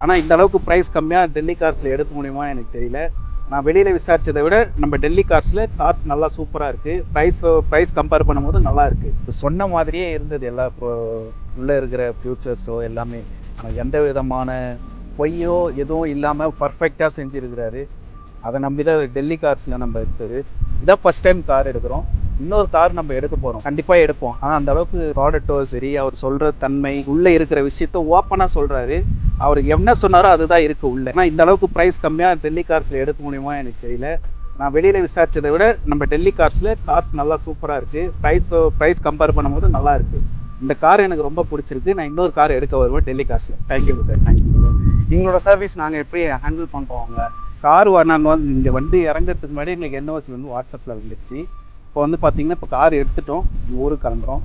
ஆனால் இந்த அளவுக்கு ப்ரைஸ் கம்மியாக டெல்லி கார்ஸில் எடுக்க முடியுமா எனக்கு தெரியல. நான் வெளியில் விசாரித்ததை விட நம்ம டெல்லி கார்ஸ் நல்லா சூப்பராக இருக்குது. ப்ரைஸ் கம்பேர் பண்ணும்போது நல்லா இருக்குது. இப்போ சொன்ன மாதிரியே இருந்தது எல்லா இப்போ உள்ளே இருக்கிற ஃபியூச்சர்ஸோ எல்லாமே. ஆனால் எந்த விதமான பொய்யோ எதுவும் இல்லாமல் பர்ஃபெக்டாக செஞ்சுருக்கிறாரு. அதை நம்பி தான் டெல்லி கார்ஸில் நம்ம எடுத்தது. இதான் ஃபஸ்ட் டைம் கார் எடுக்கிறோம். இன்னொரு கார் நம்ம எடுக்க போகிறோம், கண்டிப்பாக எடுப்போம். ஆனால் அந்த அளவுக்கு ப்ராடக்ட்டோ சரி, அவர் சொல்கிற தன்மை, உள்ளே இருக்கிற விஷயத்த ஓப்பனாக சொல்கிறாரு. அவர் என்ன சொன்னாரோ அதுதான் இருக்குது உள்ளே. ஆனால் இந்த அளவுக்கு ப்ரைஸ் கம்மியாக டெல்லி கார்ஸில் எடுக்க முடியுமா எனக்கு தெரியல. நான் வெளியில் விசாரித்ததை விட நம்ம டெல்லி கார்ஸ் நல்லா சூப்பராக இருக்குது. ப்ரைஸ் கம்பேர் பண்ணும்போது நல்லா இருக்குது. இந்த கார் எனக்கு ரொம்ப பிடிச்சிருக்கு. நான் இன்னொரு கார் எடுக்க வருவேன் டெல்லி கார்ஸில். Thank you sir. தேங்க்யூ. எங்களோட சர்வீஸ் நாங்கள் எப்படி ஹேண்டில் பண்ணுறோங்க? கார் நாங்கள் இங்கே வந்து இறங்கிறதுக்கு முன்னாடி எங்களுக்கு என்ஓசி வாட்ஸ்அப்பில் வந்துடுச்சு. இப்போ பார்த்தீங்கன்னா இப்போ கார் எடுத்துட்டோம், ஊருக்கு கிளம்புறோம்.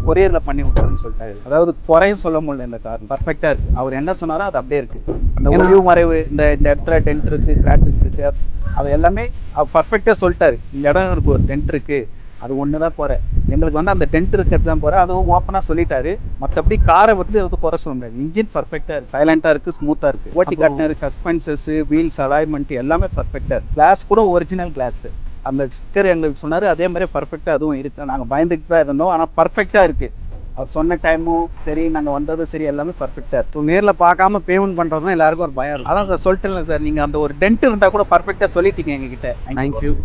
கொரியரில் பண்ணி விட்டுறேன்னு சொல்லிட்டாரு. அதாவது குறையும் சொல்ல முடியல, இந்த கார் பர்ஃபெக்டாக இருக்குது. அவர் என்ன சொன்னாரோ அது அப்படியே இருக்குது. அந்த ஒளிவு மறைவு, இந்த இடத்துல டென்ட் இருக்குது, கிராச்சஸ் இருக்குது, அது எல்லாமே அவர் பர்ஃபெக்டாக சொல்லிட்டாரு. இந்த இடம் இருக்குது, ஒரு டென்ட் இருக்குது, அது ஒன்று தான் போகிறேன். எங்களுக்கு அந்த டென்ட் இருக்கிறது தான் போகிறேன், அதுவும் ஓப்பனாக சொல்லிட்டாரு. மற்றபடி காரை அது குறை சொல்ல முடியாது. இன்ஜின் பர்ஃபெக்டாக இருக்குது, சைலண்ட்டாக இருக்குது, ஸ்மூத்தாக இருக்குது. ஓட்டி கட்டினரு, சஸ்பென்சஸ், வீல்ஸ் அலைன்மெண்ட் எல்லாமே பர்ஃபெக்டாக இருக்குது. கிளாஸ் கூட ஒரிஜினல் கிளாஸு. அந்த ஸ்டிக்கர் எங்களுக்கு சொன்னார், அதே மாதிரி பர்ஃபெக்டாக அதுவும் இருக்குது. நாங்கள் பயந்துக்கிட்டு தான் இருந்தோம், ஆனால் பர்ஃபெக்டாக இருக்குது. அவர் சொன்ன டைமும் சரி, நாங்கள் வந்ததும் சரி, எல்லாமே பர்ஃபெக்டாக இருக்குது. நேரில் பார்க்காம பேமெண்ட் பண்ணுறது தான் எல்லாருக்கும் ஒரு பயம் இருக்கும். அதான் சார் சொல்லிட்டேன்ல சார், நீங்கள் அந்த ஒரு டென்ட் இருந்தால் கூட பர்ஃபெக்டாக சொல்லிட்டீங்க எங்ககிட்ட. தேங்க்யூ.